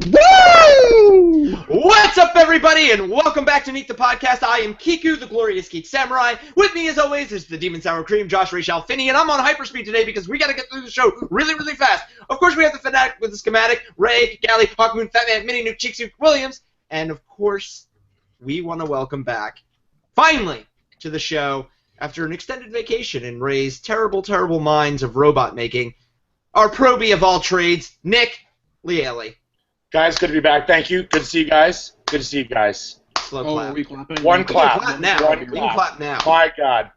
Woo! What's up, everybody, and welcome back to Meet the Podcast. I am Kiku, the Glorious Geek Samurai. With me, as always, is the Demon Sour Cream, Josh Rachel Finney, and I'm on hyperspeed today because we got to get through the show really, really fast. Of course, we have the Fanatic with the Schematic, Ray, Galley, Hawkmoon, Fatman, Mini Nuke, Cheek Suit, Williams, and of course, we want to welcome back, finally, to the show, after an extended vacation in Ray's terrible, terrible minds of robot making, our probie of all trades, Nick Lealy. Guys, good to be back. Thank you. Good to see you guys. Good to see you guys. Slow clap. Are we clapping? One clap. You can clap now. One You can clap. clap now. My God.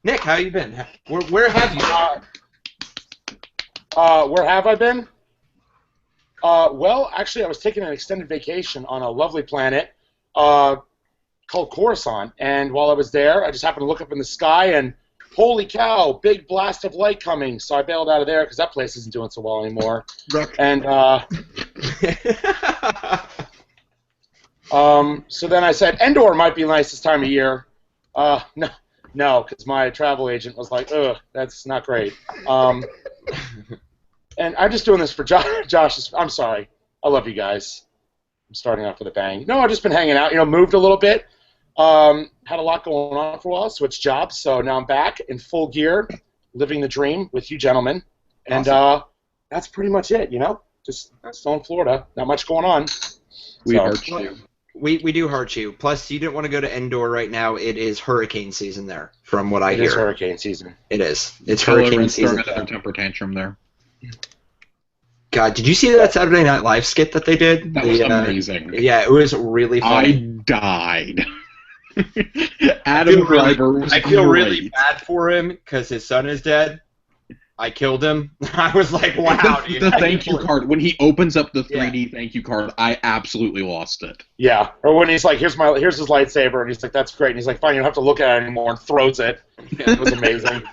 Nick, how you been? Where have you been? Where have I been? Well, actually, I was taking an extended vacation on a lovely planet called Coruscant, and while I was there, I just happened to look up in the sky, and holy cow, big blast of light coming, so I bailed out of there because that place isn't doing so well anymore. And so then I said, Endor might be nice this time of year. No, because my travel agent was like, ugh, that's not great. And I'm just doing this for Josh. I'm sorry. I love you guys. I'm starting off with a bang. No, I've just been hanging out. Moved a little bit. Had a lot going on for a while. Switched jobs, so now I'm back in full gear, living the dream with you gentlemen. And Awesome. That's pretty much it. Just still in Florida. Not much going on. We So- hurt you. We do hurt you. Plus, you didn't want to go to Endor right now. It is hurricane season there, from what I It hear. is hurricane season. It is. It's Tell hurricane everyone season. throwing another temper tantrum there. God, did you see that Saturday Night Live skit that they did? That was amazing. Yeah, it was really I funny. died. Adam Driver was I feel really great. bad for him because his son is dead. I killed him. I was like, wow, the, dude. the thank you card, when he opens up the Yeah. 3D thank you card, I absolutely lost it. Yeah. Or when he's like, here's his lightsaber, and he's like, that's great. And he's like, fine, you don't have to look at it anymore, and throws it. It was amazing.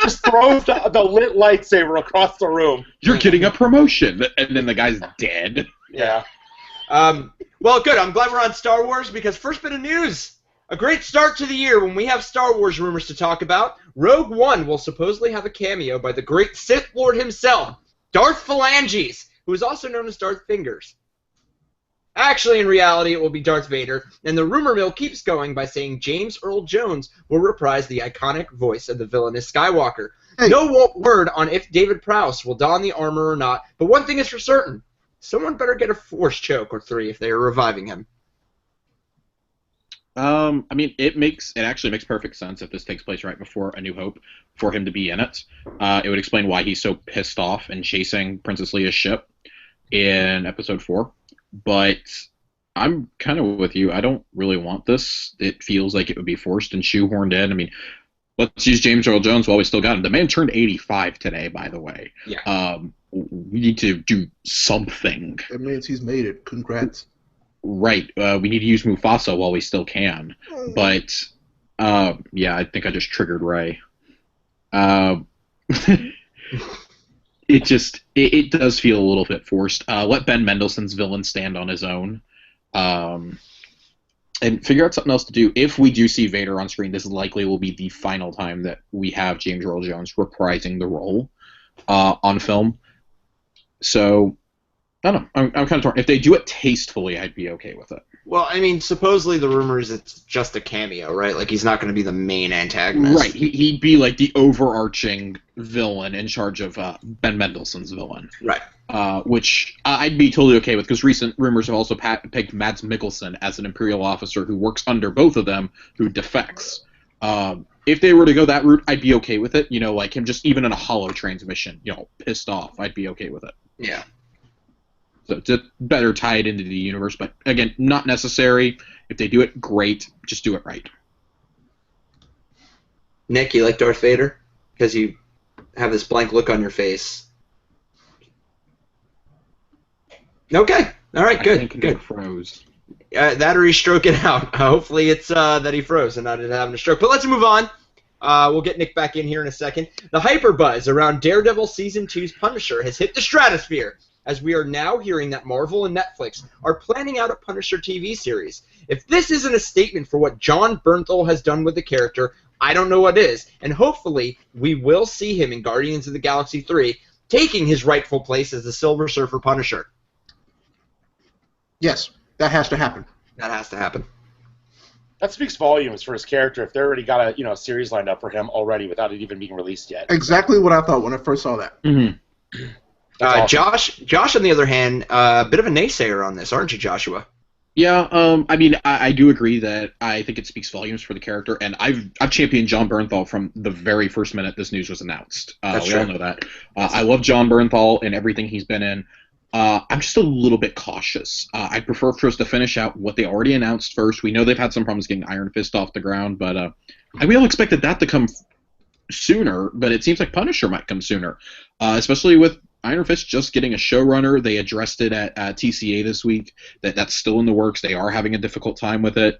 Just throws the lit lightsaber across the room. You're getting a promotion, and then the guy's dead. Yeah. Well, good. I'm glad we're on Star Wars because first bit of news. A great start to the year when we have Star Wars rumors to talk about. Rogue One will supposedly have a cameo by the great Sith Lord himself, Darth Phalanges, who is also known as Darth Fingers. Actually, in reality, it will be Darth Vader, and the rumor mill keeps going by saying James Earl Jones will reprise the iconic voice of the villainous Skywalker. Hey. No word on if David Prowse will don the armor or not, but one thing is for certain. Someone better get a Force choke or 3 if they are reviving him. I mean, it actually makes perfect sense if this takes place right before A New Hope for him to be in it. It would explain why he's so pissed off and chasing Princess Leia's ship in Episode 4. But I'm kind of with you. I don't really want this. It feels like it would be forced and shoehorned in. I mean, let's use James Earl Jones while we still got him. The man turned 85 today, by the way. Yeah. We need to do something. That means he's made it. Congrats. Right. We need to use Mufasa while we still can. But, yeah, I think I just triggered Ray. It does feel a little bit forced. Let Ben Mendelsohn's villain stand on his own. And figure out something else to do. If we do see Vader on screen, this likely will be the final time that we have James Earl Jones reprising the role on film. So, I don't know. I'm kind of torn. If they do it tastefully, I'd be okay with it. Well, I mean, supposedly the rumor is it's just a cameo, right? Like, he's not going to be the main antagonist. Right. He'd be like the overarching villain in charge of Ben Mendelsohn's villain. Right. Which I'd be totally okay with, because recent rumors have also picked Mads Mikkelsen as an Imperial officer who works under both of them, who defects. If they were to go that route, I'd be okay with it. Like him just even in a hollow transmission, pissed off. I'd be okay with it. Yeah. So to better tie it into the universe, but again, not necessary. If they do it, great. Just do it right. Nick, you like Darth Vader? Because you have this blank look on your face. Okay. All right, I good. think Good. Nick froze. That or he's stroking out. Hopefully it's that he froze and not having a stroke. But let's move on. We'll get Nick back in here in a second. The hyperbuzz around Daredevil Season 2's Punisher has hit the stratosphere, as we are now hearing that Marvel and Netflix are planning out a Punisher TV series. If this isn't a statement for what Jon Bernthal has done with the character, I don't know what is, and hopefully we will see him in Guardians of the Galaxy 3. taking his rightful place as the Silver Surfer Punisher. Yes, that has to happen. That has to happen. That speaks volumes for his character if they already got a series lined up for him already without it even being released yet. Exactly what I thought when I first saw that. Mm-hmm. Awesome. Josh, on the other hand, a bit of a naysayer on this, aren't you, Joshua? Yeah, I mean, I do agree that I think it speaks volumes for the character, and I've championed John Bernthal from the very first minute this news was announced. That's we true. all know that. I love John Bernthal and everything he's been in. I'm just a little bit cautious. I'd prefer for us to finish out what they already announced first. We know they've had some problems getting Iron Fist off the ground, but we all expected that to come sooner, but it seems like Punisher might come sooner, especially with Iron Fist just getting a showrunner. They addressed it at TCA this week. That's still in the works. They are having a difficult time with it.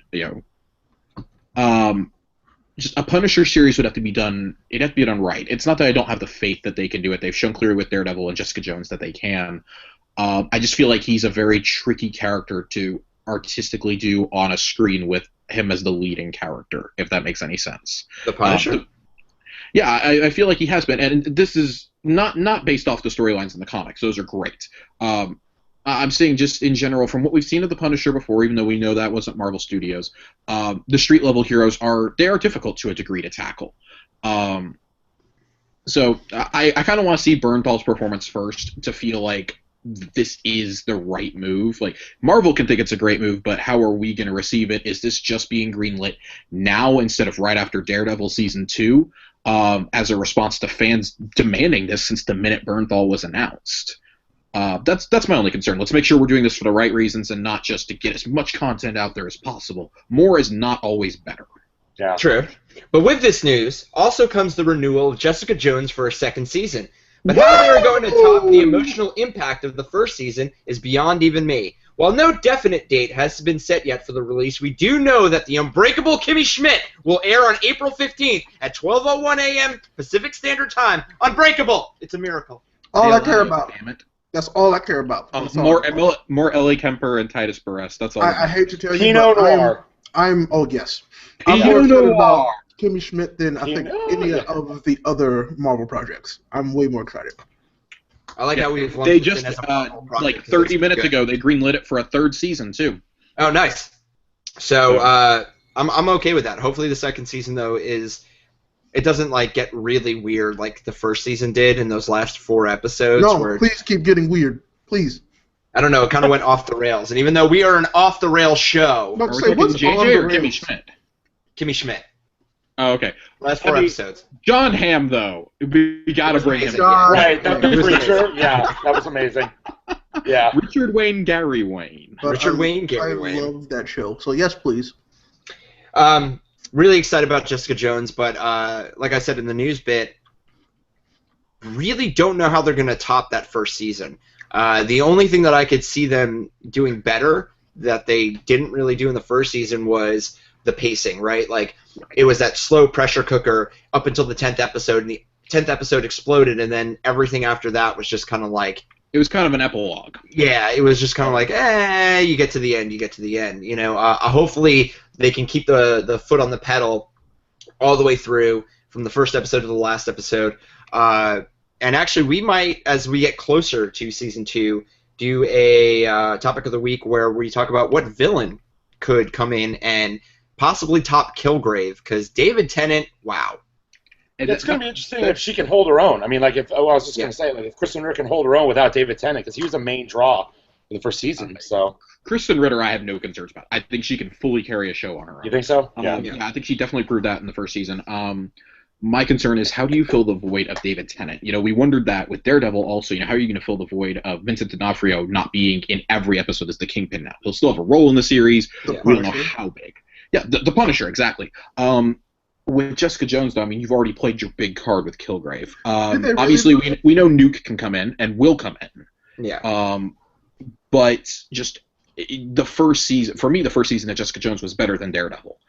Just a Punisher series would have to be done. It'd have to be done right. It's not that I don't have the faith that they can do it. They've shown clearly with Daredevil and Jessica Jones that they can. I just feel like he's a very tricky character to artistically do on a screen with him as the leading character, if that makes any sense. The Punisher? Yeah, I feel like he has been, and this is not based off the storylines in the comics. Those are great. I'm saying just in general, from what we've seen of the Punisher before, even though we know that wasn't Marvel Studios, the street level heroes are difficult to a degree to tackle. So I kind of want to see Bernthal's performance first to feel like this is the right move. Like, Marvel can think it's a great move, but how are we going to receive it? Is this just being greenlit now instead of right after Daredevil Season 2 as a response to fans demanding this since the minute Bernthal was announced? That's my only concern. Let's make sure we're doing this for the right reasons and not just to get as much content out there as possible. More is not always better. Yeah. True. But with this news also comes the renewal of Jessica Jones for a second season. But how they are going to top the emotional impact of the first season is beyond even me. While no definite date has been set yet for the release, we do know that The Unbreakable Kimmy Schmidt will air on April 15th at 12:01 a.m. Pacific Standard Time. Unbreakable! It's a miracle. All I care about. Damn it. That's all I care about. That's all I care about. More Ellie Kemper and Titus Burress. That's all. I hate to tell you, Pinot but Noir. I'm oh yes. I'm Pinot more excited about Noir. Kimmy Schmidt than I think any of the other Marvel projects. I'm way more excited. I like how we've lumped They this just in as a Marvel project like because 30 it's minutes good. ago they greenlit it for a third season too. Oh, nice. So I'm okay with that. Hopefully the second season though it doesn't like get really weird like the first season did in those last 4 episodes. No, where please keep getting weird. Please. I don't know, it kind of went off the rails. And even though we are an off the rails show, No, Are we say talking what's on JJ the or Kimmy rails? Schmidt? Kimmy Schmidt, Oh, okay. last 4 I mean- episodes. John Hamm though, we gotta was bring him. amazing. God. Right, that It was preacher. Yeah, that was amazing. Yeah. Richard Wayne, Gary Wayne. But Richard I- Wayne, Gary I Wayne. love that show. So yes, please. Really excited about Jessica Jones, but like I said in the news bit, really don't know how they're going to top that first season. The only thing that I could see them doing better that they didn't really do in the first season was the pacing, right? Like, it was that slow pressure cooker up until the 10th episode, and the 10th episode exploded, and then everything after that was just kind of like, It was kind of an epilogue. yeah, it was just kind of like, you get to the end, you get to the end. You know, hopefully they can keep the foot on the pedal all the way through from the first episode to the last episode. And actually, we might, as we get closer to season 2, do a topic of the week where we talk about what villain could come in and possibly top Kilgrave, because David Tennant, wow. And It's going to be interesting if she can hold her own. I mean, like, I was just Yeah. going to say, like, if Kristen Ritter can hold her own without David Tennant, because he was the main draw in the first season. So, Kristen Ritter, I have no concerns about. I think she can fully carry a show on her own. you think so? Yeah, I think she definitely proved that in the first season. My concern is, how do you fill the void of David Tennant? You know, we wondered that with Daredevil also. You know, how are you going to fill the void of Vincent D'Onofrio not being in every episode as the Kingpin now? He'll still have a role in the series. The We don't know Punisher. how big. Yeah, the Punisher, exactly. With Jessica Jones, though, I mean, you've already played your big card with Kilgrave. Did they really Obviously, do we know Nuke can come in and will come in. Yeah. But just the first season, for me, the first season of Jessica Jones was better than Daredevil.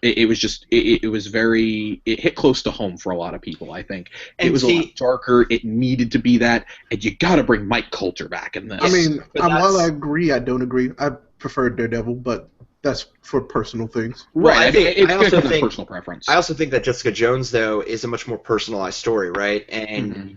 It was just, it was very, it hit close to home for a lot of people, I think. And It was a see- lot darker. It needed to be that. And you got to bring Mike Coulter back in this. I mean, but while that's- I agree, I don't agree. I prefer Daredevil, but that's for personal things. Well, right. I think- It's I gonna also come to think- personal preference. I also think that Jessica Jones, though, is a much more personalized story, right? And Mhm.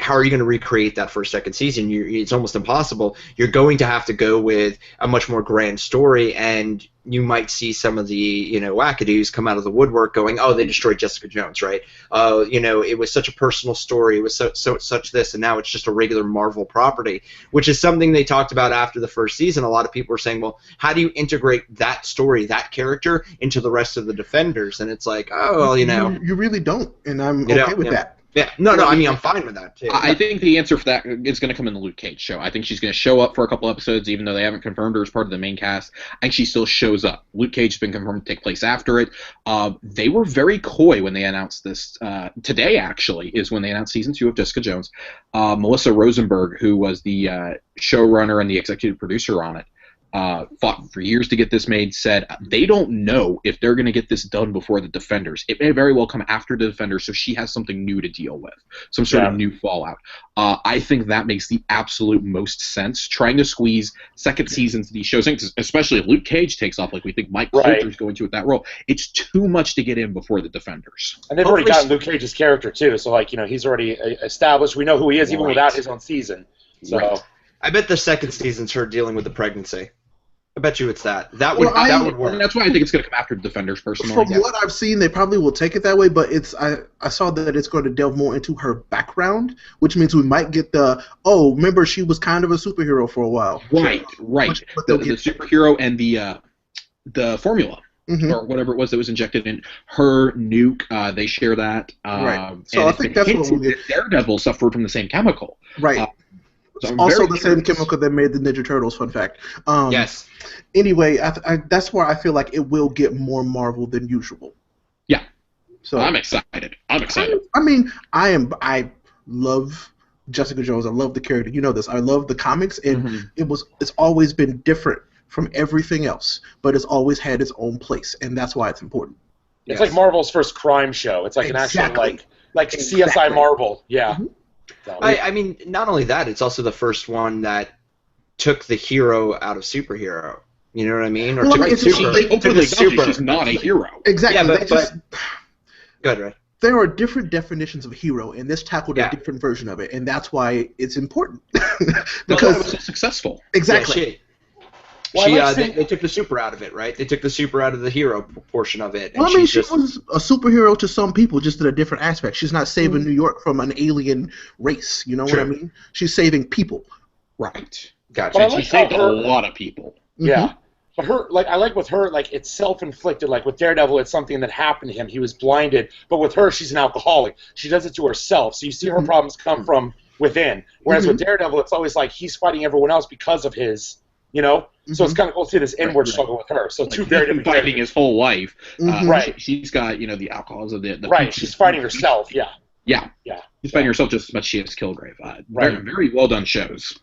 how are you going to recreate that for a second season? It's almost impossible. You're going to have to go with a much more grand story, and you might see some of the wackadoos come out of the woodwork going, oh, they destroyed Jessica Jones, right? It was such a personal story. It was such this, and now it's just a regular Marvel property, which is something they talked about after the first season. A lot of people were saying, well, how do you integrate that story, that character, into the rest of the Defenders? And it's like, oh, well, You really don't, and I'm okay with that. Yeah, no, I mean, I'm fine with that, too. I think the answer for that is going to come in the Luke Cage show. I think she's going to show up for a couple episodes, even though they haven't confirmed her as part of the main cast. I think she still shows up. Luke Cage has been confirmed to take place after it. They were very coy when they announced this. Today, actually, is when they announced Season 2 of Jessica Jones. Melissa Rosenberg, who was the showrunner and the executive producer on it, fought for years to get this made, said they don't know if they're going to get this done before the Defenders. It may very well come after the Defenders, so she has something new to deal with, some sort of new fallout. I think that makes the absolute most sense, trying to squeeze second seasons of these shows, especially if Luke Cage takes off like we think Mike Coulter's going to with that role. It's too much to get in before the Defenders. And they've already gotten Luke Cage's character, too, so he's already established. We know who he is, even without his own season. So I bet the second season's her dealing with the pregnancy. I bet you it's that. That would work. That's why I think it's going to come after the Defenders, personally. From what I've seen, they probably will take it that way, but I saw that it's going to delve more into her background, which means we might get remember she was kind of a superhero for a while. Right. The superhero and the formula. Mm-hmm. Or whatever it was that was injected in her nuke, they share that. Right. So I think that's what we'll get. Daredevil suffered from the same chemical. Right. It's also the same chemical that made the Ninja Turtles, fun fact. Yes. Anyway, that's where I feel like it will get more Marvel than usual. Yeah. So I'm excited. I mean, I love Jessica Jones. I love the character. You know this. I love the comics, and it's always been different from everything else, but it's always had its own place, and that's why it's important. It's like Marvel's first crime show. It's like an actual like CSI Marvel. Yeah. Mm-hmm. I mean, not only that, it's also the first one that took the hero out of superhero. You know what I mean? Or she's not a hero. Exactly. Yeah, but go ahead, Ray. There are different definitions of hero, and this tackled a different version of it, and that's why it's important. Because it was so successful. Exactly. They took the super out of it, right? They took the super out of the hero portion of it. Well, I mean, she was a superhero to some people, just in a different aspect. She's not saving New York from an alien race. You know what I mean? She's saving people. Right. Gotcha. And she saved a lot of people. Yeah. But I like with her, it's self-inflicted. Like with Daredevil, it's something that happened to him. He was blinded. But with her, she's an alcoholic. She does it to herself. So you see her problems come from within. Whereas with Daredevil, it's always like he's fighting everyone else because of his, So it's kind of cool to see this inward struggle with her. So two very different fighting his whole life. Right. She's got, the alcoholism. The right. She's fighting herself. Yeah. Yeah. She's fighting herself just as much as she is Kilgrave. Very, very well done shows.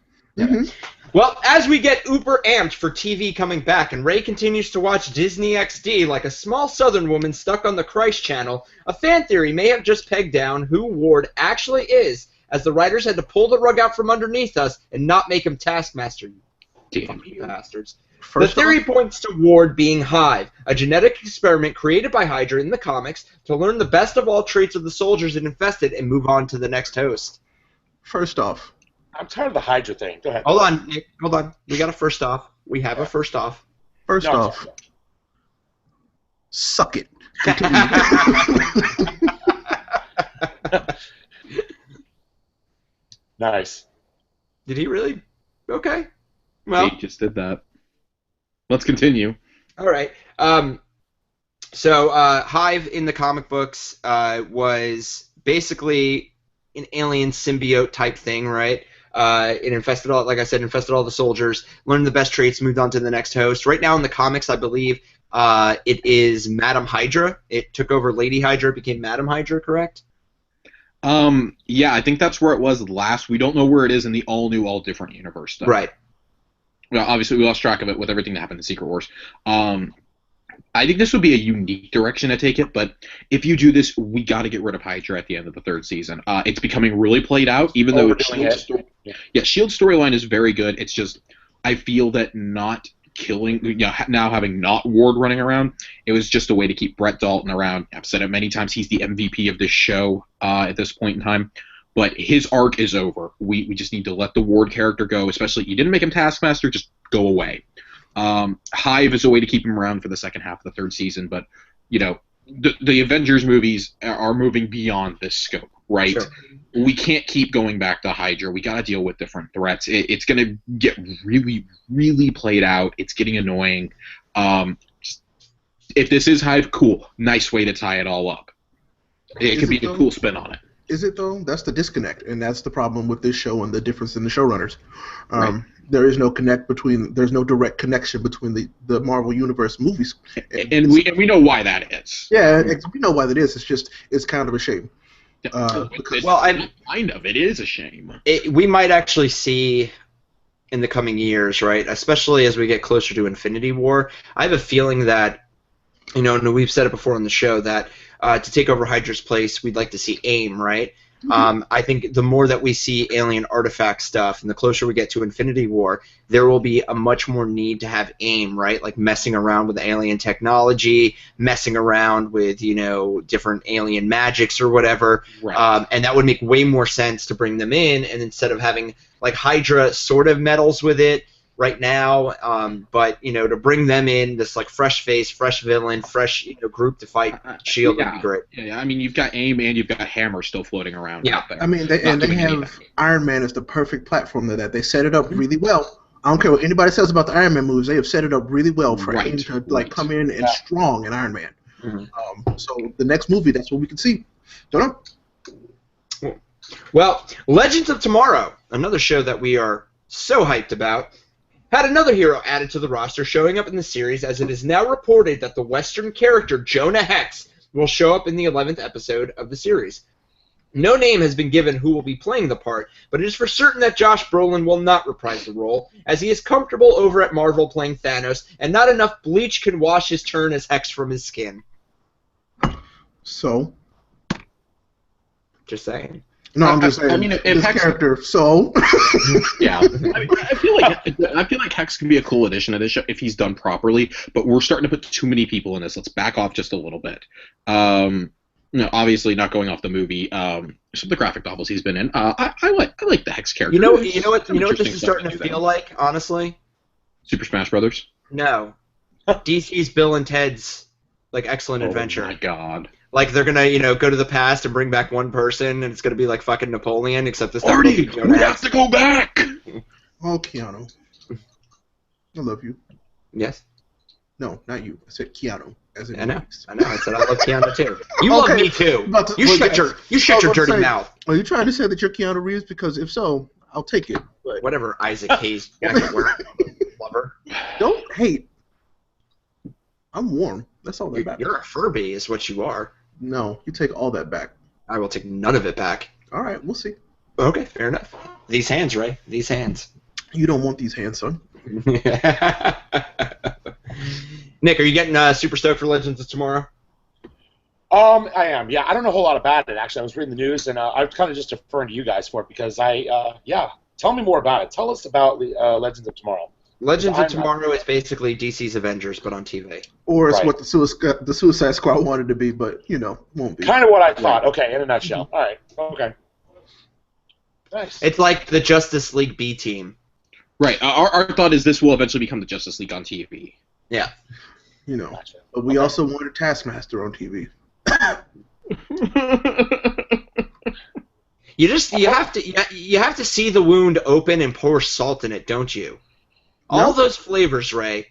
Well, as we get uber amped for TV coming back, and Ray continues to watch Disney XD like a small Southern woman stuck on the Christ channel, a fan theory may have just pegged down who Ward actually is, as the writers had to pull the rug out from underneath us and not make him Taskmaster. Damn you bastards. The theory points to Ward being Hive, a genetic experiment created by Hydra in the comics to learn the best of all traits of the soldiers it infested and move on to the next host. First off, I'm tired of the Hydra thing. Go ahead. Hold on, Nick. Hold on. We got a first off. We have a first off. First off, suck it. Nice. Did he really? Okay. Well, he just did that. Let's continue. All right. So Hive in the comic books was basically an alien symbiote type thing, right? It infested all the soldiers, learned the best traits, moved on to the next host. Right now in the comics, I believe it is Madam Hydra. It took over Lady Hydra, became Madam Hydra, correct? Yeah, I think that's where it was last. We don't know where it is in the all-new, all-different universe stuff. Right. Well, obviously, we lost track of it with everything that happened in Secret Wars. I think this would be a unique direction to take it, but if you do this, we got to get rid of Hydra at the end of the third season. It's becoming really played out, even though Shield's storyline is very good. It's just, I feel that not killing, now having not Ward running around, it was just a way to keep Brett Dalton around. I've said it many times, he's the MVP of this show at this point in time. but his arc is over. We just need to let the Ward character go, especially you didn't make him Taskmaster, just go away. Hive is a way to keep him around for the second half of the third season, but, you know, the Avengers movies are moving beyond this scope, right? Sure. We can't keep going back to Hydra. We got to deal with different threats. It's going to get really, really played out. It's getting annoying. If this is Hive, cool. Nice way to tie it all up. It could be a cool spin on it. Is it though? That's the disconnect, and that's the problem with this show and the difference in the showrunners. Right. There is no there's no direct connection between the Marvel Universe movies. And we know why that is. Yeah, we know why that is. It's kind of a shame. It is a shame. We might actually see in the coming years, right? Especially as we get closer to Infinity War. I have a feeling that, you know, and we've said it before on the show that to take over Hydra's place, we'd like to see AIM, right? Mm-hmm. I think the more that we see alien artifact stuff and the closer we get to Infinity War, there will be a much more need to have AIM, right? Like messing around with alien technology, messing around with, you know, different alien magics or whatever. Right. And that would make way more sense to bring them in, and instead of having like Hydra sort of meddles with it right now, but, you know, to bring them in, this like fresh face, fresh villain, fresh, you know, group to fight S.H.I.E.L.D. would be great. Yeah, I mean, you've got AIM and you've got Hammer still floating around. Yeah. Out there. I mean, they have Iron Man as the perfect platform to that. They set it up really well. I don't care what anybody says about the Iron Man movies. They have set it up really well for him to like come in and strong in Iron Man. Mm-hmm. So the next movie, that's what we can see. Don't know. Well, Legends of Tomorrow, another show that we are so hyped about, had another hero added to the roster showing up in the series, as it is now reported that the Western character Jonah Hex will show up in the 11th episode of the series. No name has been given who will be playing the part, but it is for certain that Josh Brolin will not reprise the role, as he is comfortable over at Marvel playing Thanos, and not enough bleach can wash his turn as Hex from his skin. So? Just saying. No, I'm just saying. I mean, if this Hex, character. So. Yeah, I feel like Hex can be a cool addition to this show if he's done properly. But we're starting to put too many people in this. Let's back off just a little bit. You know, obviously not going off the movie. Some of the graphic novels he's been in. I like the Hex character. You know what this is starting to feel like, honestly? Super Smash Brothers. No, DC's Bill and Ted's like Excellent Adventure. Oh my god. Like they're gonna, you know, go to the past and bring back one person, and it's gonna be like fucking Napoleon, except this time. Artie, we have to go back. Oh, Keanu. I love you. Yes. No, not you. I said Keanu. As in I know. movies. I said I love Keanu too. You love me too. You shut your dirty mouth. Are you trying to say that you're Keanu Reeves? Because if so, I'll take it. But whatever, Isaac Hayes. Lover. Don't hate. I'm warm. That's all that matters. You're a Furby, is what you are. No, you take all that back. I will take none of it back. All right, we'll see. Okay, fair enough. These hands, Ray. These hands. You don't want these hands, son. Nick, are you getting super stoked for Legends of Tomorrow? I am. Yeah, I don't know a whole lot about it, actually. I was reading the news, and I was kind of just deferring to you guys for it because tell me more about it. Tell us about Legends of Tomorrow. Legends of Tomorrow is basically DC's Avengers, but on TV. Or it's what the Suicide Squad wanted to be, but, you know, won't be. Kind of what I thought. Okay, in a nutshell. Mm-hmm. All right. Okay. Nice. It's like the Justice League B team. Right. Our thought is this will eventually become the Justice League on TV. Yeah. You know, gotcha. But we also wanted Taskmaster on TV. You have to see the wound open and pour salt in it, don't you? All those flavors, Ray,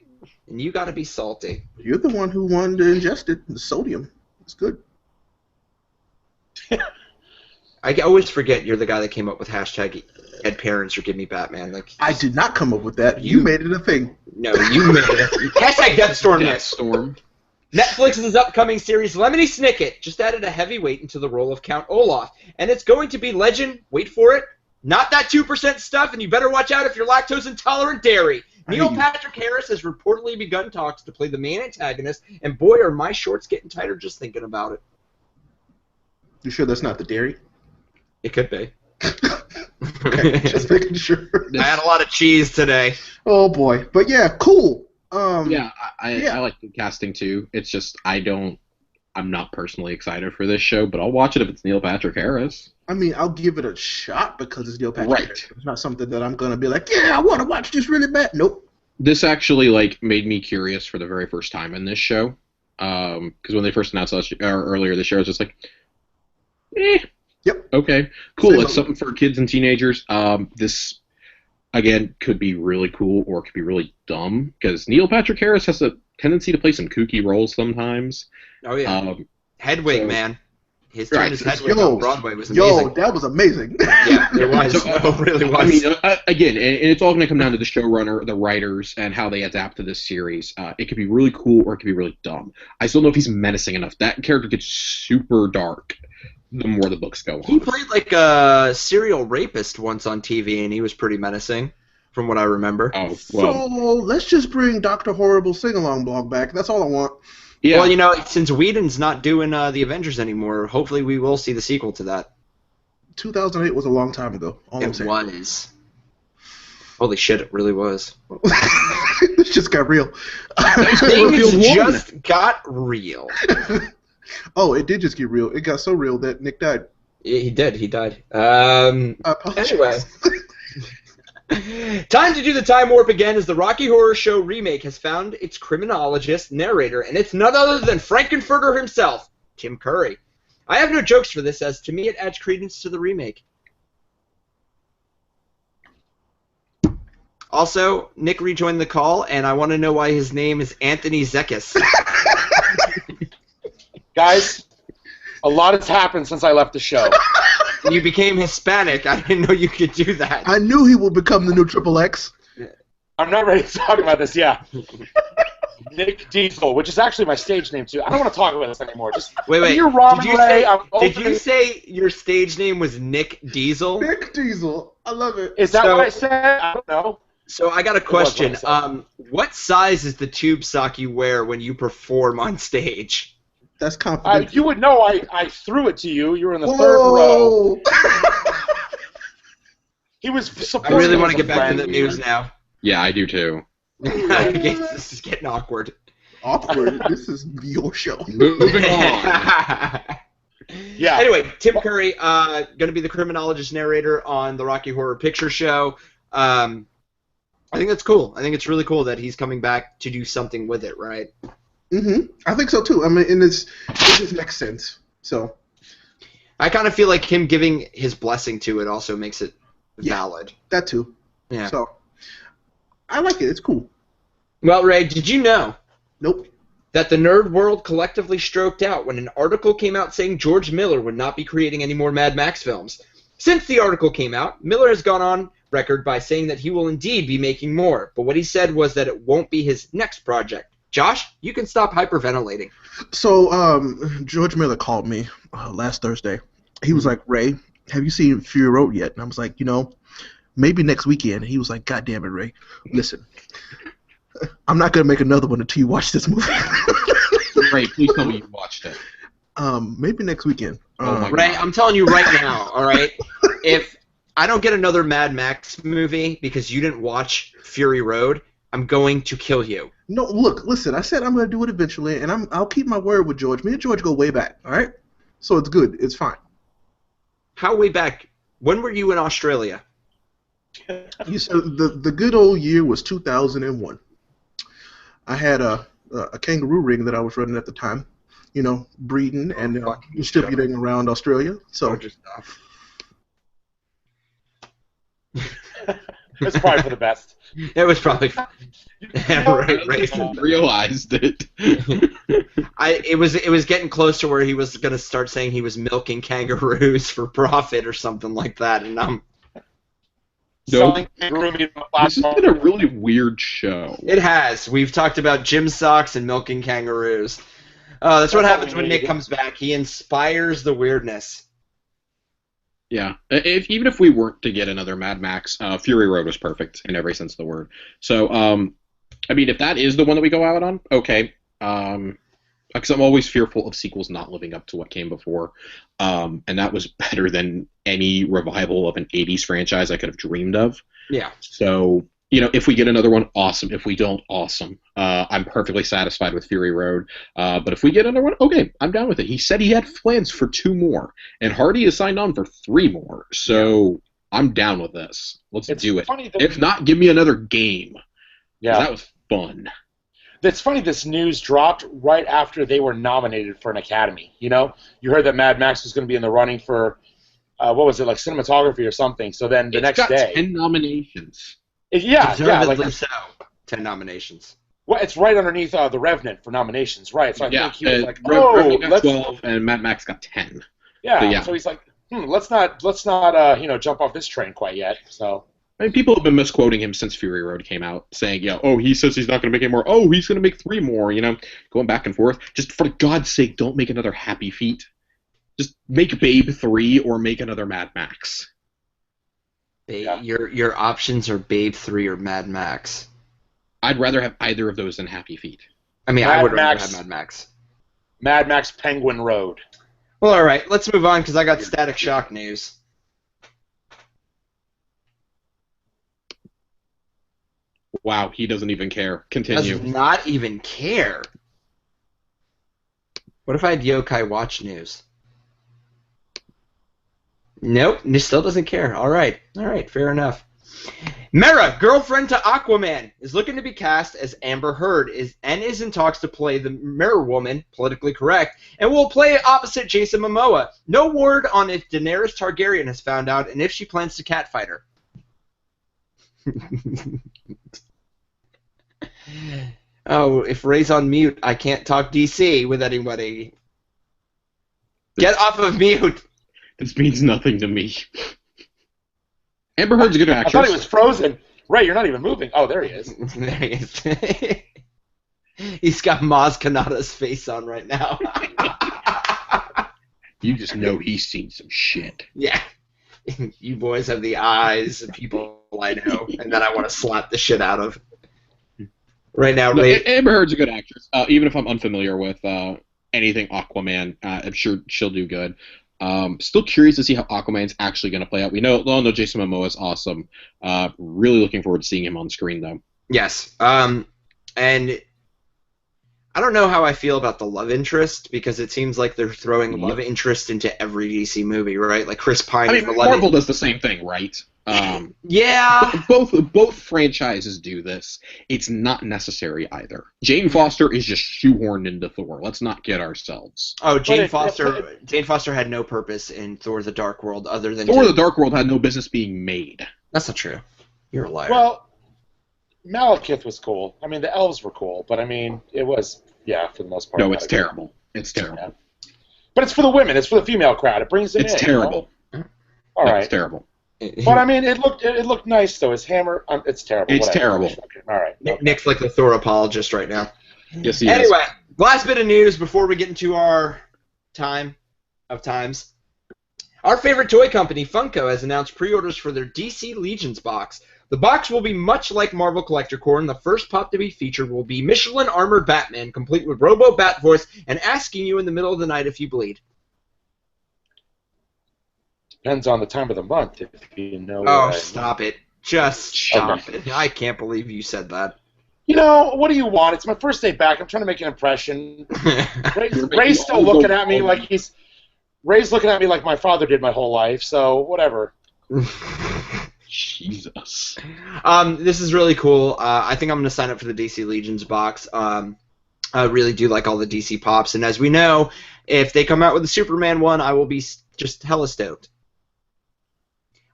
and you got to be salty. You're the one who wanted to ingest it. The sodium. It's good. I always forget you're the guy that came up with hashtag Ed Parents or Give Me Batman. Like I did not come up with that. You made it a thing. No, you made it a thing. Hashtag Deathstorm. Deathstorm. Netflix's upcoming series Lemony Snicket just added a heavyweight into the role of Count Olaf, and it's going to be legend. Wait for it. Not that 2% stuff, and you better watch out if you're lactose intolerant dairy. Neil Patrick Harris has reportedly begun talks to play the main antagonist, and boy, are my shorts getting tighter just thinking about it. You sure that's not the dairy? It could be. Okay, just making sure. I had a lot of cheese today. Oh boy, but yeah, cool. I like the casting too. It's just I I'm not personally excited for this show, but I'll watch it if it's Neil Patrick Harris. I mean, I'll give it a shot because it's Neil Patrick Right. Harris. It's not something that I'm gonna be like, yeah, I want to watch this really bad. Nope. This actually like made me curious for the very first time in this show, because when they first announced earlier this year, I was just like, Yep. okay, cool. Same It's something for kids and teenagers. This again could be really cool or it could be really dumb because Neil Patrick Harris has a tendency to play some kooky roles sometimes. Oh yeah. Hedwig, so- man. His turn Right. as Hedwig Yo, on Broadway was amazing. Yo, that was amazing. Yeah, it was. It really was. I mean, again, and it's all going to come down to the showrunner, the writers, and how they adapt to this series. It could be really cool or it could be really dumb. I still don't know if he's menacing enough. That character gets super dark the more the books go on. He played like a serial rapist once on TV, and he was pretty menacing, from what I remember. Oh, well, So let's just bring Dr. Horrible sing-along blog back. That's all I want. yeah. Well, you know, since Whedon's not doing the Avengers anymore, hopefully we will see the sequel to that. 2008 was a long time ago. All I'm It saying. was. Holy shit, it really was. This just got real. Things Revealed one. just got real. Oh, it did just get real. It got so real that Nick died. He did. He died. I apologize. Anyway. Time to do the time warp again as the Rocky Horror Show remake has found its criminologist narrator, and it's none other than Frankenfurter himself, Tim Curry. I have no jokes for this, as to me it adds credence to the remake. Also, Nick rejoined the call, and I want to know why his name is Anthony Zekis. Guys, a lot has happened since I left the show. You became Hispanic. I didn't know you could do that. I knew he would become the new Triple X. I'm not ready to talk about this. Yeah, Nick Diesel, which is actually my stage name too. I don't want to talk about this anymore. Just Wait. You're Robin Did you Ray. say, I'm did you opening- say your stage name was Nick Diesel? Nick Diesel. I love it. Is that So- what I said? I don't know. So I got a was what I question. said. What size is the tube sock you wear when you perform on stage? That's confidential. You would know. I threw it to you. You were in the third row. Whoa! He was I supporting. really me want to as a get back to friend. the news now. Yeah, I do too. This is getting awkward. Awkward. This is your show. Moving on. Yeah. Anyway, Tim Curry, going to be the criminologist narrator on the Rocky Horror Picture Show. I think that's cool. I think it's really cool that he's coming back to do something with it, right? I think so too. I mean, and it just makes sense. So I kind of feel like him giving his blessing to it also makes it valid. that too. Yeah. So I like it. It's cool. Well, Ray, did you know Nope. that the nerd world collectively stroked out when an article came out saying George Miller would not be creating any more Mad Max films? Since the article came out, Miller has gone on record by saying that he will indeed be making more, but what he said was that it won't be his next project. Josh, you can stop hyperventilating. So George Miller called me last Thursday. He was like, "Ray, have you seen Fury Road yet?" And I was like, maybe next weekend. He was like, "God damn it, Ray. Listen, I'm not gonna make another one until you watch this movie." Ray, please tell me you watched it. Maybe next weekend. Oh my Ray, I'm telling you right now, all right? If I don't get another Mad Max movie because you didn't watch Fury Road, I'm going to kill you. No, look, listen. I said I'm gonna do it eventually, and I'll keep my word with George. Me and George go way back. All right, so it's good. It's fine. How way back? When were you in Australia? You said the good old year was 2001. I had a kangaroo ring that I was running at the time, breeding and distributing around Australia. So It's probably for the best. It was probably Ray. Realized it. It was getting close to where he was gonna start saying he was milking kangaroos for profit or something like that, and Nope. Selling kangaroo meat on the This has platform. been a really weird show. it has. We've talked about gym socks and milking kangaroos. That's what That's all happens we when Nick need. comes back. He inspires the weirdness. Yeah. Even if we weren't to get another Mad Max, Fury Road was perfect in every sense of the word. So, I mean, if that is the one that we go out on, okay. Because I'm always fearful of sequels not living up to what came before. And that was better than any revival of an 80s franchise I could have dreamed of. Yeah. So, if we get another one, awesome. If we don't, awesome. I'm perfectly satisfied with Fury Road. But if we get another one, okay, I'm down with it. He said he had plans for 2 more, and Hardy is signed on for 3 more. So I'm down with this. Let's do it. If not, give me another game. Yeah, that was fun. It's funny this news dropped right after they were nominated for an Academy. You heard that Mad Max was going to be in the running for, what was it, like cinematography or something. So then the next day, 10 nominations. Deservedly so. 10 nominations. Well, it's right underneath The Revenant for nominations, right? So I think he was like, Revenant got 12 and Mad Max got 10. Yeah. So he's like, let's not jump off this train quite yet. So. I mean, people have been misquoting him since Fury Road came out, saying, he says he's not going to make any more. Oh, he's going to make 3 more, going back and forth. Just for God's sake, don't make another Happy Feet. Just make Babe 3 or make another Mad Max. Your options are Babe 3 or Mad Max. I'd rather have either of those than Happy Feet. I mean, I would rather have Mad Max. Mad Max Penguin Road. Well, all right, let's move on because I got Static Shock news. Wow, he doesn't even care. Continue. Does not even care. What if I had Yokai Watch news? Nope, he still doesn't care. All right, fair enough. Mera, girlfriend to Aquaman, is looking to be cast as Amber Heard, is in talks to play the Mirror Woman, politically correct, and will play opposite Jason Momoa. No word on if Daenerys Targaryen has found out and if she plans to catfight her. Oh, if Ray's on mute, I can't talk DC with anybody. Get off of mute! This means nothing to me. Amber Heard's a good actress. I thought he was frozen. Ray, you're not even moving. Oh, there he is. There he is. He's got Maz Kanata's face on right now. You just know he's seen some shit. Yeah. You boys have the eyes of people I know, and that I want to slap the shit out of. Right now, Ray. Amber Heard's a good actress. Even if I'm unfamiliar with anything Aquaman, I'm sure she'll do good. Still curious to see how Aquaman's actually going to play out. We all know Jason Momoa is awesome. Really looking forward to seeing him on screen, though. Yes. And I don't know how I feel about the love interest, because it seems like they're throwing love interest into every DC movie, right? Like Chris Pine. I mean, Marvel does the same thing, right? Yeah. Both franchises do this. It's not necessary either. Jane Foster is just shoehorned into Thor. Let's not kid ourselves. Oh, Jane Foster had no purpose in Thor: The Dark World other than Thor: The Dark World had no business being made. That's not true. You're a liar. Well, Malekith was cool. I mean, the elves were cool, but I mean, it was, for the most part. No, it's terrible. It's terrible. Yeah. But it's for the women. It's for the female crowd. It brings them in. It's terrible. All right. It's terrible. But I mean, it looked nice though. His hammer, it's terrible. It's terrible. All right. Nick's like the Thor apologist right now. Yes, he is. Anyway, last bit of news before we get into our time of times. Our favorite toy company, Funko, has announced pre-orders for their DC Legions box. The box will be much like Marvel Collector Corps, and the first pop to be featured will be Michelin Armored Batman, complete with Robo-Bat voice and asking you in the middle of the night if you bleed. Depends on the time of the month, if you know. Oh, stop it. Just stop it. I can't believe you said that. What do you want? It's my first day back. I'm trying to make an impression. Ray's still looking at me like Ray's looking at me like my father did my whole life, so whatever. Jesus. This is really cool. I think I'm going to sign up for the DC Legions box. I really do like all the DC pops, and as we know, if they come out with a Superman one, I will be just hella stoked.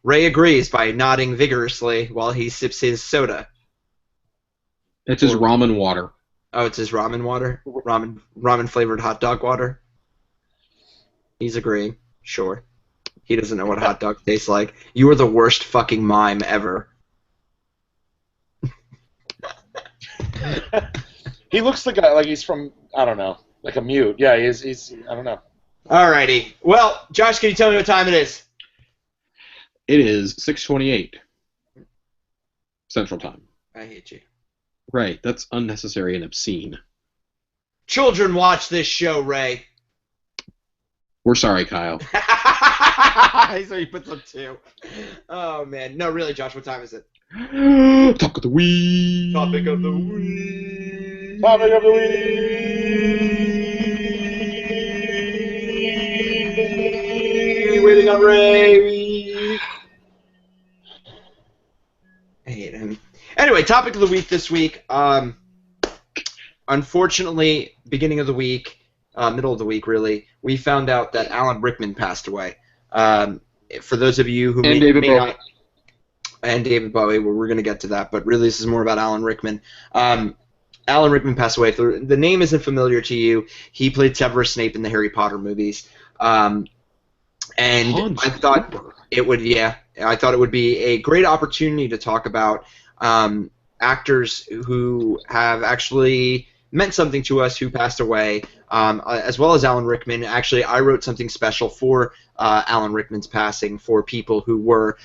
Ray agrees by nodding vigorously while he sips his soda. It's his ramen water. Oh, it's his ramen water? Ramen flavored hot dog water? He's agreeing. Sure. He doesn't know what hot dog tastes like. You are the worst fucking mime ever. He looks like he's from, I don't know, like a mute. Yeah, he's I don't know. Alrighty. Well, Josh, can you tell me what time it is? It is 6:28 Central Time. I hate you. Right, that's unnecessary and obscene. Children watch this show, Ray. We're sorry, Kyle. So he puts up 2. Oh, man. No, really, Josh, what time is it? Talk of the week. Topic of the week. Topic of the week. Waiting on Ray. I hate him. Anyway, topic of the week this week. Unfortunately, beginning of the week, middle of the week, really, we found out that Alan Rickman passed away. For those of you who may not, and David Bowie, well, we're going to get to that, but really this is more about Alan Rickman. Alan Rickman passed away. The name isn't familiar to you. He played Severus Snape in the Harry Potter movies. And I thought it would, I thought it would be a great opportunity to talk about actors who have actually meant something to us who passed away, as well as Alan Rickman. Actually, I wrote something special for Alan Rickman's passing for people who were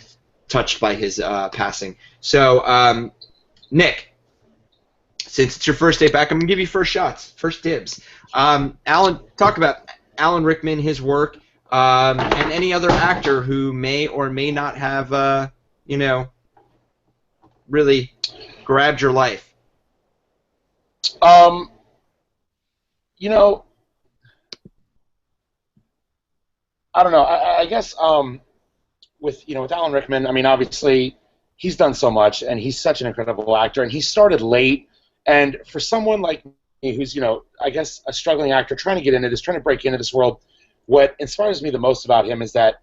touched by his passing. So, Nick, since it's your first day back, I'm going to give you first shots, first dibs. Alan, talk about Alan Rickman, his work, and any other actor who may or may not have, really grabbed your life. I don't know. I guess with Alan Rickman, I mean, obviously he's done so much, and he's such an incredible actor, and he started late. And for someone like me, who's I guess a struggling actor, trying to get into this, trying to break into this world, what inspires me the most about him is that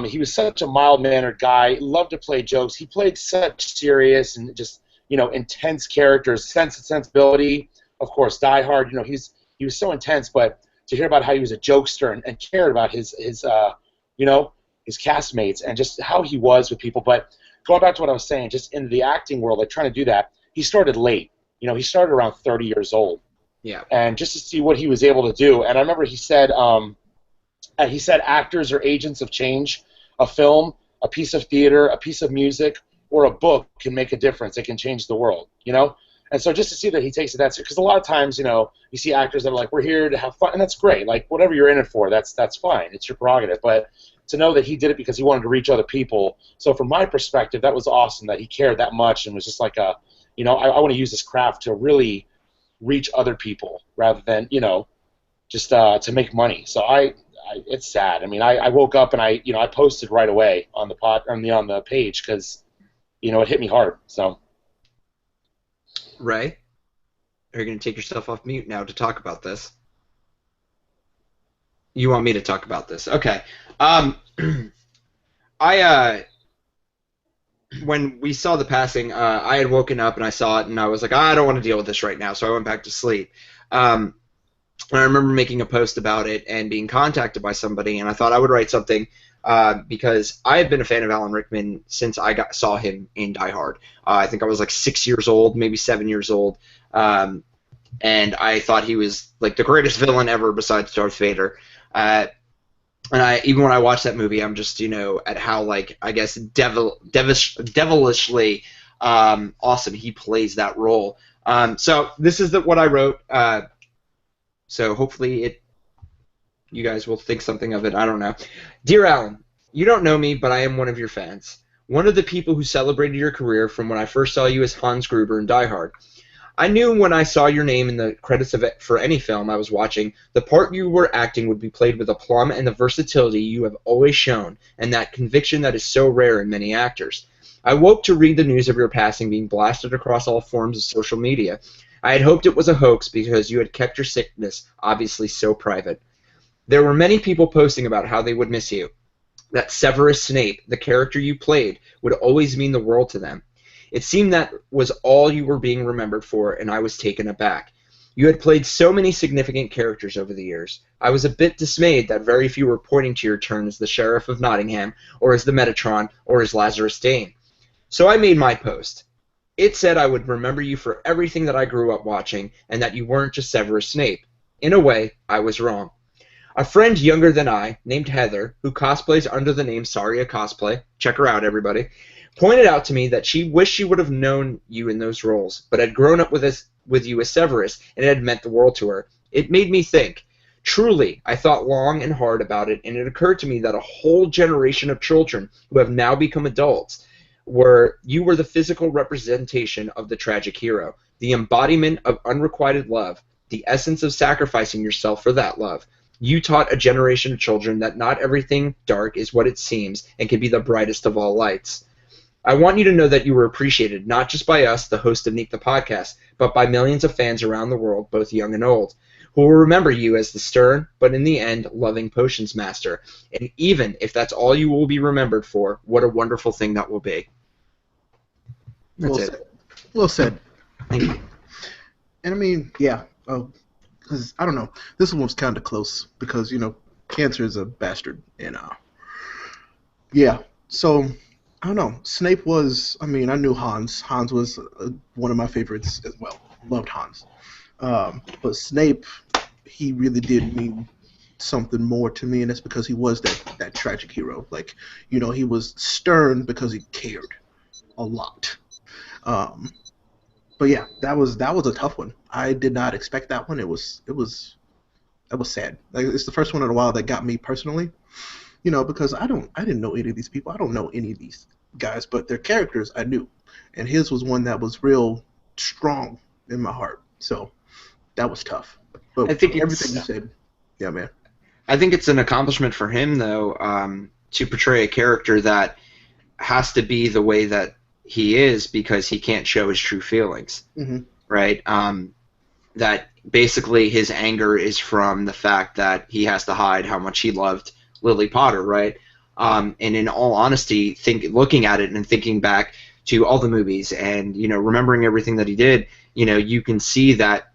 he was such a mild-mannered guy. Loved to play jokes. He played such serious and just intense characters. Sensibility, of course. Die Hard. He was so intense, but to hear about how he was a jokester and cared about his castmates and just how he was with people. But going back to what I was saying, just in the acting world, like trying to do that, he started late. He started around 30 years old. Yeah. And just to see what he was able to do, and I remember he said actors are agents of change. A film, a piece of theater, a piece of music, or a book can make a difference. It can change the world, And so just to see that he takes it that serious, because a lot of times, you see actors that are like, we're here to have fun, and that's great. Like, whatever you're in it for, that's fine. It's your prerogative. But to know that he did it because he wanted to reach other people. So from my perspective, that was awesome that he cared that much and was just like I want to use this craft to really reach other people rather than, just to make money. So it's sad. I mean, I woke up and I posted right away on the on the page because, it hit me hard. So. Ray, are you going to take yourself off mute now to talk about this? You want me to talk about this? Okay. When we saw the passing, I had woken up and I saw it and I was like, I don't want to deal with this right now, so I went back to sleep. And I remember making a post about it and being contacted by somebody, and I thought I would write something because I have been a fan of Alan Rickman since I saw him in Die Hard. I think I was like 6 years old, maybe 7 years old, and I thought he was like the greatest villain ever besides Darth Vader. And even when I watch that movie, I'm just at how I guess devilishly awesome he plays that role. So this is what I wrote. So hopefully you guys will think something of it. I don't know. Dear Alan, you don't know me, but I am one of your fans. One of the people who celebrated your career from when I first saw you as Hans Gruber in Die Hard. I knew when I saw your name in the credits of it for any film I was watching, the part you were acting would be played with aplomb and the versatility you have always shown, and that conviction that is so rare in many actors. I woke to read the news of your passing being blasted across all forms of social media. I had hoped it was a hoax because you had kept your sickness obviously so private. There were many people posting about how they would miss you. That Severus Snape, the character you played, would always mean the world to them. It seemed that was all you were being remembered for, and I was taken aback. You had played so many significant characters over the years. I was a bit dismayed that very few were pointing to your turn as the Sheriff of Nottingham, or as the Metatron, or as Lazarus Dane. So I made my post. It said I would remember you for everything that I grew up watching, and that you weren't just Severus Snape. In a way, I was wrong. A friend younger than I, named Heather, who cosplays under the name Saria Cosplay, check her out, everybody, pointed out to me that she wished she would have known you in those roles, but had grown up with you as Severus, and it had meant the world to her. It made me think. Truly, I thought long and hard about it, and it occurred to me that a whole generation of children who have now become adults you were the physical representation of the tragic hero, the embodiment of unrequited love, the essence of sacrificing yourself for that love. You taught a generation of children that not everything dark is what it seems and can be the brightest of all lights. I want you to know that you were appreciated, not just by us, the host of Neek the Podcast, but by millions of fans around the world, both young and old, who will remember you as the stern, but in the end, loving potions master. And even if that's all you will be remembered for, what a wonderful thing that will be. That's Well it. said. Well said. Thank you. And I mean, yeah, because I don't know, this one was kind of close because cancer is a bastard, and yeah. So I don't know. Snape was. I mean, I knew Hans. Hans was one of my favorites as well. Loved Hans. But Snape, he really did mean something more to me, and that's because he was that tragic hero. Like, he was stern because he cared a lot. But yeah, that was a tough one. I did not expect that one. That was sad. Like, it's the first one in a while that got me personally. Because I didn't know any of these people. I don't know any of these guys, but their characters I knew, and his was one that was real strong in my heart. So that was tough. But I think everything you said, yeah, man. I think it's an accomplishment for him, though, to portray a character that has to be the way that he is because he can't show his true feelings, right? That basically his anger is from the fact that he has to hide how much he loved Lily Potter, right? And in all honesty, looking at it and thinking back to all the movies and remembering everything that he did, you can see that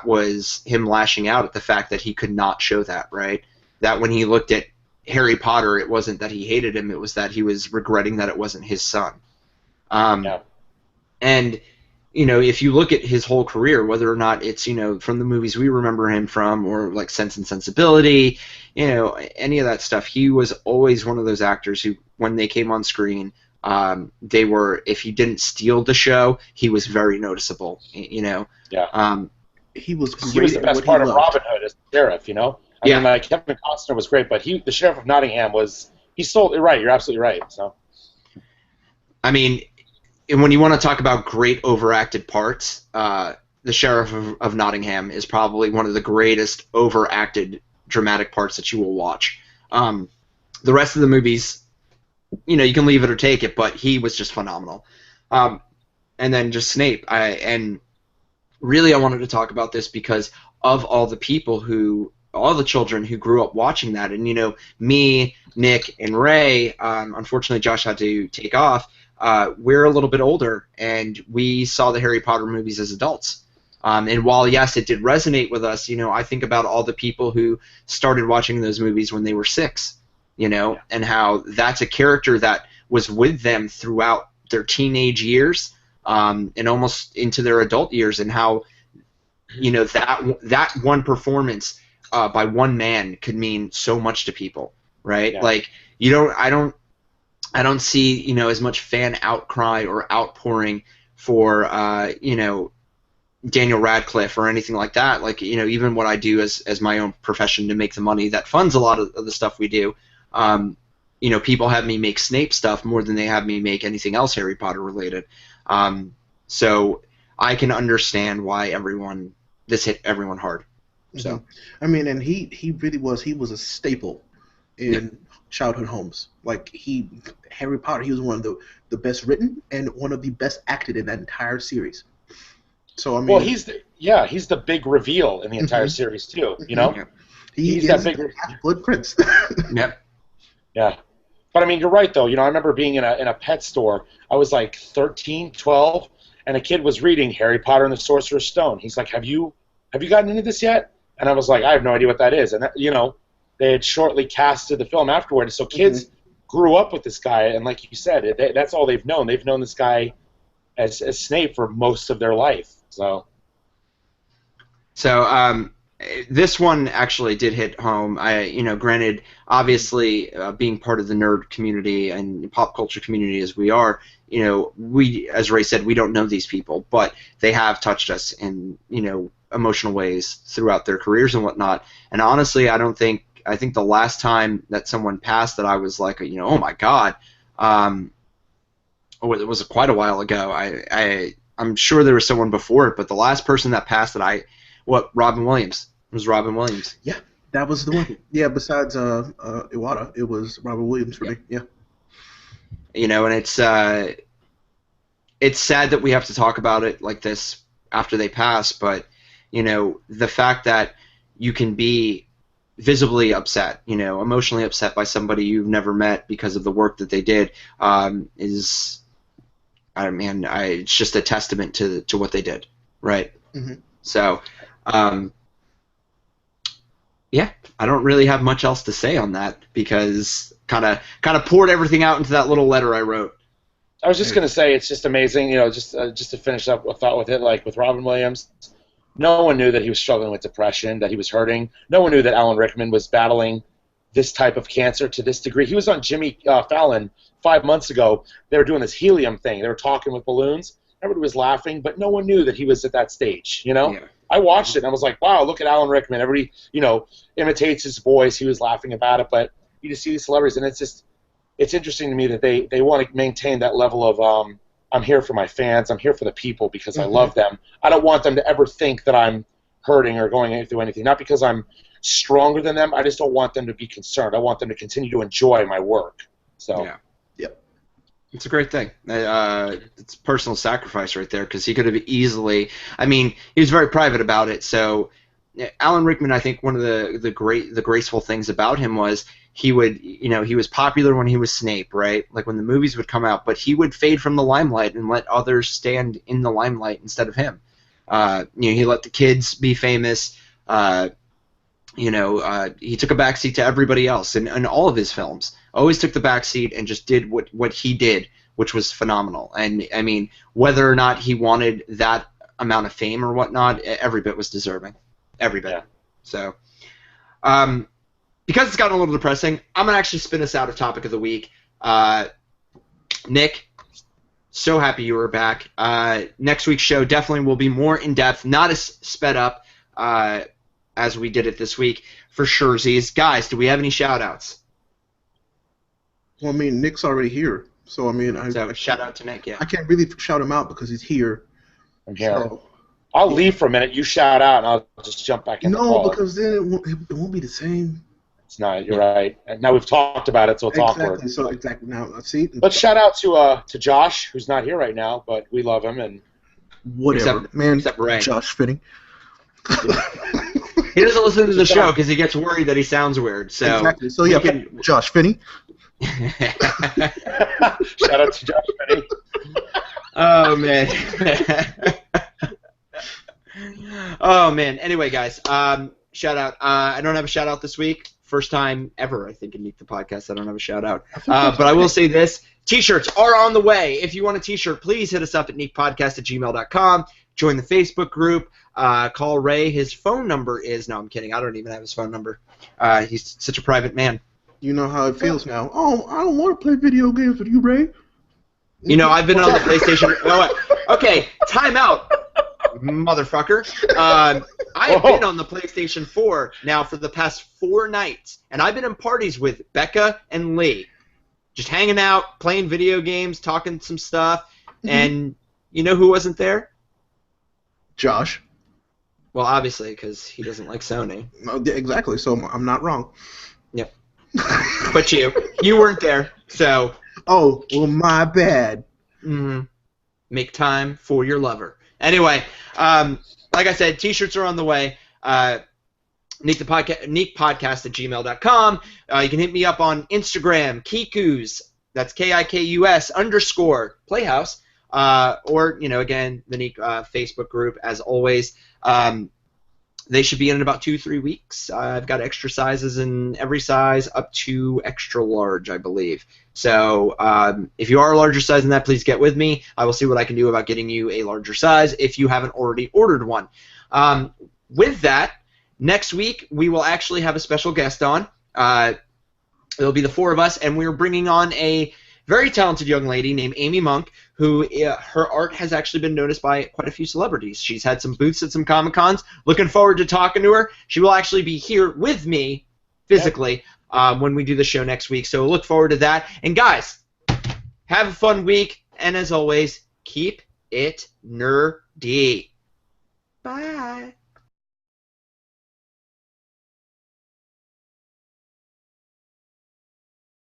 was him lashing out at the fact that he could not show that, right? That when he looked at Harry Potter, it wasn't that he hated him; it was that he was regretting that it wasn't his son. And if you look at his whole career, whether or not it's from the movies we remember him from, or like Sense and Sensibility, any of that stuff, he was always one of those actors who, when they came on screen, they were, if he didn't steal the show, he was very noticeable. Yeah. He was great. He was the best part of Robin Hood as the sheriff. I mean, like, Kevin Costner was great, but the sheriff of Nottingham he stole it. Right, you're absolutely right. So, I mean, and when you want to talk about great overacted parts, the Sheriff of Nottingham is probably one of the greatest overacted dramatic parts that you will watch. The rest of the movies, you can leave it or take it, but he was just phenomenal. And then just Snape. And really I wanted to talk about this because of all the children who grew up watching that. And, me, Nick, and Ray, unfortunately Josh had to take off, we're a little bit older, and we saw the Harry Potter movies as adults. And while, yes, it did resonate with us, I think about all the people who started watching those movies when they were 6, and how that's a character that was with them throughout their teenage years and almost into their adult years, and how, that one performance by one man could mean so much to people, right? Yeah. Like, I don't see, as much fan outcry or outpouring for, Daniel Radcliffe or anything like that. Like, even what I do as my own profession to make the money that funds a lot of the stuff we do, people have me make Snape stuff more than they have me make anything else Harry Potter related. So I can understand why this hit everyone hard. So, I mean, and he really was. He was a staple in childhood homes. Like, Harry Potter, he was one of the best written and one of the best acted in that entire series. So I mean, well, he's the big reveal in the entire series too. He's that big Half-Blood Prince. Yep. Yeah. But I mean, you're right though. I remember being in a pet store. I was like 13, 12, and a kid was reading Harry Potter and the Sorcerer's Stone. He's like, "Have you gotten into this yet?" And I was like, "I have no idea what that is." And that, they had shortly casted the film afterwards, so kids grew up with this guy, and like you said, that's all they've known. They've known this guy as Snape for most of their life. So this one actually did hit home. Granted, obviously, being part of the nerd community and pop culture community as we are, we, as Ray said, we don't know these people, but they have touched us in, emotional ways throughout their careers and whatnot. And honestly, I think the last time that someone passed that I was like, oh my God, it was quite a while ago. I'm sure there was someone before it, but the last person that passed it, Robin Williams. It was Robin Williams. Yeah, that was the one. Yeah, besides Iwata, it was Robert Williams for me. Yeah. You know, and it's sad that we have to talk about it like this after they pass, but, you know, the fact that you can be visibly upset, you know, emotionally upset by somebody you've never met because of the work that they did it's just a testament to what they did, right? Mm-hmm. So, yeah, I don't really have much else to say on that because kind of poured everything out into that little letter I wrote. I was just going to say it's just amazing, you know, just to finish up a thought with it, like with Robin Williams, no one knew that he was struggling with depression, that he was hurting. No one knew that Alan Rickman was battling this type of cancer to this degree. He was on Jimmy Fallon 5 months ago. They were doing this helium thing. They were talking with balloons. Everybody was laughing, but no one knew that he was at that stage, you know? Yeah. I watched it, and I was like, wow, look at Alan Rickman. Everybody, you know, imitates his voice. He was laughing about it, but you just see these celebrities, and it's interesting to me that they want to maintain that level of I'm here for my fans, I'm here for the people because I love them. I don't want them to ever think that I'm hurting or going through anything. Not because I'm stronger than them, I just don't want them to be concerned. I want them to continue to enjoy my work. So, yeah. Yep. It's a great thing. It's personal sacrifice right there because he could have easily. I mean, he was very private about it. So, Alan Rickman, I think one of the graceful things about him was he was popular when he was Snape, right? Like when the movies would come out, but he would fade from the limelight and let others stand in the limelight instead of him. He let the kids be famous. He took a backseat to everybody else in all of his films. Always took the backseat and just did what he did, which was phenomenal. And I mean, whether or not he wanted that amount of fame or whatnot, every bit was deserving. Every bit. Yeah. So, because it's gotten a little depressing, I'm going to actually spin us out of topic of the week. Nick, so happy you were back. Next week's show definitely will be more in-depth, not as sped up as we did it this week, for sure. Guys, do we have any shout-outs? Well, I mean, Nick's already here. So, I mean... shout out to Nick, yeah. I can't really shout him out because he's here. I'm here. So, I'll leave for a minute. You shout out, and I'll just jump back in the call. No, because then it won't be the same. It's not. You're right. And now we've talked about it, so it's awkward. Exactly. Now, see. Let's shout out to Josh, who's not here right now, but we love him and whatever. Except Ray. Josh Finney. He doesn't listen to the show because he gets worried that he sounds weird. So exactly. So yeah, Josh Finney. Shout out to Josh Finney. Oh man. Oh man. Anyway, guys, shout out. I don't have a shout out this week. First time ever, I think, in Meet the Podcast. I don't have a shout out. But I will say this. T-shirts are on the way. If you want a T-shirt, please hit us up at neatpodcast@gmail.com. Join the Facebook group. Call Ray. His phone number is... No, I'm kidding. I don't even have his phone number. He's such a private man. You know how it feels now. Oh, I don't want to play video games with you, Ray. You know, I've been on the PlayStation... Okay, time out, motherfucker. I've been on the PlayStation 4 now for the past 4 nights, and I've been in parties with Becca and Lee. Just hanging out, playing video games, talking some stuff, and you know who wasn't there? Josh. Well, obviously, because he doesn't like Sony. Exactly, so I'm not wrong. Yep. But you weren't there, so... Oh, well, my bad. Make time for your lover. Anyway, like I said, T-shirts are on the way. neatpodcast@gmail.com. You can hit me up on Instagram, Kikus, that's KIKUS _Playhouse, or, again, the Neat Facebook group, as always. They should be in about 2-3 weeks. I've got extra sizes in every size up to extra large, I believe. So if you are a larger size than that, please get with me. I will see what I can do about getting you a larger size if you haven't already ordered one. With that, next week we will actually have a special guest on. It'll be the 4 of us, and we're bringing on a very talented young lady named Amy Monk, who her art has actually been noticed by quite a few celebrities. She's had some booths at some Comic-Cons. Looking forward to talking to her. She will actually be here with me physically when we do the show next week, so look forward to that. And guys, have a fun week, And as always, keep it nerdy. Bye.